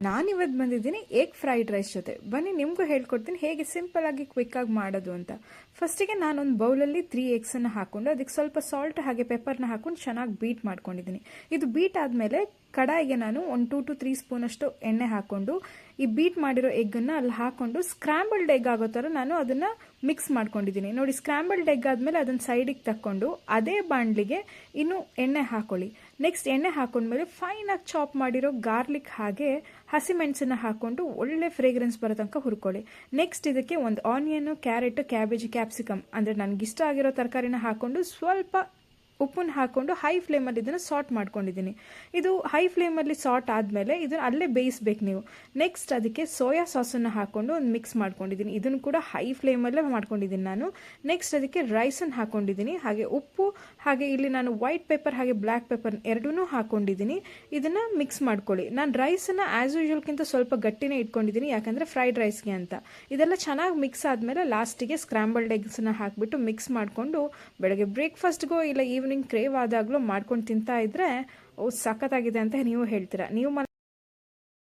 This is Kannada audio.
ನಾನಿವತ್ತು ಬಂದಿದ್ದೀನಿ ಎಗ್ ಫ್ರೈಡ್ ರೈಸ್ ಜೊತೆ. ಬನ್ನಿ ನಿಮಗೂ ಹೇಳ್ಕೊಡ್ತೀನಿ ಹೇಗೆ ಸಿಂಪಲ್ ಆಗಿ ಕ್ವಿಕ್ ಆಗಿ ಮಾಡೋದು ಅಂತ. ಫಸ್ಟಿಗೆ ನಾನೊಂದು ಬೌಲಲ್ಲಿ 3 ಎಗ್ಸನ್ನು ಹಾಕೊಂಡು ಅದಕ್ಕೆ ಸ್ವಲ್ಪ ಸಾಲ್ಟ್ ಹಾಗೆ ಪೆಪ್ಪರ್ನ ಹಾಕೊಂಡು ಚೆನ್ನಾಗಿ ಬೀಟ್ ಮಾಡ್ಕೊಂಡಿದ್ದೀನಿ. ಇದು ಬೀಟ್ ಆದಮೇಲೆ ಕಡಾಯಿಗೆ ನಾನು ಒಂದು 2 to 3 ಸ್ಪೂನಷ್ಟು ಎಣ್ಣೆ ಹಾಕೊಂಡು ಈ ಬೀಟ್ ಮಾಡಿರೋ ಎಗ್ಗನ್ನು ಅಲ್ಲಿ ಹಾಕೊಂಡು ಸ್ಕ್ರಾಂಬಲ್ಡ್ ಎಗ್ ಆಗೋ ಥರ ನಾನು ಅದನ್ನು ಮಿಕ್ಸ್ ಮಾಡ್ಕೊಂಡಿದ್ದೀನಿ. ನೋಡಿ, ಸ್ಕ್ರಾಂಬಲ್ಡ್ ಎಗ್ ಆದಮೇಲೆ ಅದನ್ನು ಸೈಡಿಗೆ ತಕ್ಕೊಂಡು ಅದೇ ಬಾಣಲಿಗೆ ಇನ್ನು ಎಣ್ಣೆ ಹಾಕೊಳ್ಳಿ. ನೆಕ್ಸ್ಟ್ ಎಣ್ಣೆ ಹಾಕೊಂಡ್ಮೇಲೆ ಫೈನಾಗಿ ಚಾಪ್ ಮಾಡಿರೋ ಗಾರ್ಲಿಕ್ ಹಾಗೆ ಹಸಿಮೆಣಸನ್ನು ಹಾಕೊಂಡು ಒಳ್ಳೆ ಫ್ರೇಗ್ರೆನ್ಸ್ ಬರೋ ತನಕ ಹುರ್ಕೊಳ್ಳಿ. ನೆಕ್ಸ್ಟ್ ಇದಕ್ಕೆ ಒಂದು ಆನಿಯನ್, ಕ್ಯಾರೆಟ್, ಕ್ಯಾಬೇಜ್, ಕ್ಯಾಪ್ಸಿಕಮ್ ಅಂದರೆ ನನಗಿಷ್ಟ ಆಗಿರೋ ತರಕಾರಿನ ಹಾಕೊಂಡು ಸ್ವಲ್ಪ ಉಪ್ಪನ್ನು ಹಾಕೊಂಡು ಹೈ ಫ್ಲೇಮಲ್ಲಿ ಇದನ್ನು ಸಾಟ್ ಮಾಡ್ಕೊಂಡಿದ್ದೀನಿ. ಇದು ಹೈ ಫ್ಲೇಮಲ್ಲಿ ಸಾಟ್ ಆದಮೇಲೆ ಇದನ್ನು ಅಲ್ಲೇ ಬೇಯಿಸ್ಬೇಕು ನೀವು. ನೆಕ್ಸ್ಟ್ ಅದಕ್ಕೆ ಸೋಯಾ ಸಾಸನ್ನು ಹಾಕೊಂಡು ಒಂದು ಮಿಕ್ಸ್ ಮಾಡ್ಕೊಂಡಿದ್ದೀನಿ. ಇದನ್ನು ಕೂಡ ಹೈ ಫ್ಲೇಮಲ್ಲೇ ಮಾಡ್ಕೊಂಡಿದ್ದೀನಿ ನಾನು. ನೆಕ್ಸ್ಟ್ ಅದಕ್ಕೆ ರೈಸನ್ನು ಹಾಕೊಂಡಿದ್ದೀನಿ, ಹಾಗೆ ಉಪ್ಪು, ಹಾಗೆ ಇಲ್ಲಿ ನಾನು ವೈಟ್ ಪೆಪ್ಪರ್ ಹಾಗೆ ಬ್ಲ್ಯಾಕ್ ಪೆಪ್ಪರ್ ಎರಡೂ ಹಾಕೊಂಡಿದ್ದೀನಿ. ಇದನ್ನು ಮಿಕ್ಸ್ ಮಾಡ್ಕೊಳ್ಳಿ. ನಾನು ರೈಸನ್ನು ಆ್ಯಸ್ ಯೂಶುವಲ್ಗಿಂತ ಸ್ವಲ್ಪ ಗಟ್ಟಿನೇ ಇಟ್ಕೊಂಡಿದ್ದೀನಿ, ಯಾಕಂದರೆ ಫ್ರೈಡ್ ರೈಸ್ಗೆ ಅಂತ. ಇದೆಲ್ಲ ಚೆನ್ನಾಗಿ ಮಿಕ್ಸ್ ಆದಮೇಲೆ ಲಾಸ್ಟಿಗೆ ಸ್ಕ್ರಾಂಬಲ್ಡ್ ಎಗ್ಸನ್ನು ಹಾಕಿಬಿಟ್ಟು ಮಿಕ್ಸ್ ಮಾಡಿಕೊಂಡು ಬೆಳಗ್ಗೆ ಬ್ರೇಕ್ಫಾಸ್ಟ್ಗೋ ಇಲ್ಲ ಈವ್ನಿಂಗ್ ಕ್ರೇವ್ ಆದಾಗಲೂ ಮಾಡ್ಕೊಂಡು ತಿಂತಾ ಇದ್ರೆ ಸಖತ್ತಾಗಿದೆ ಅಂತ ನೀವು ಹೇಳ್ತೀರಾ. ನೀವು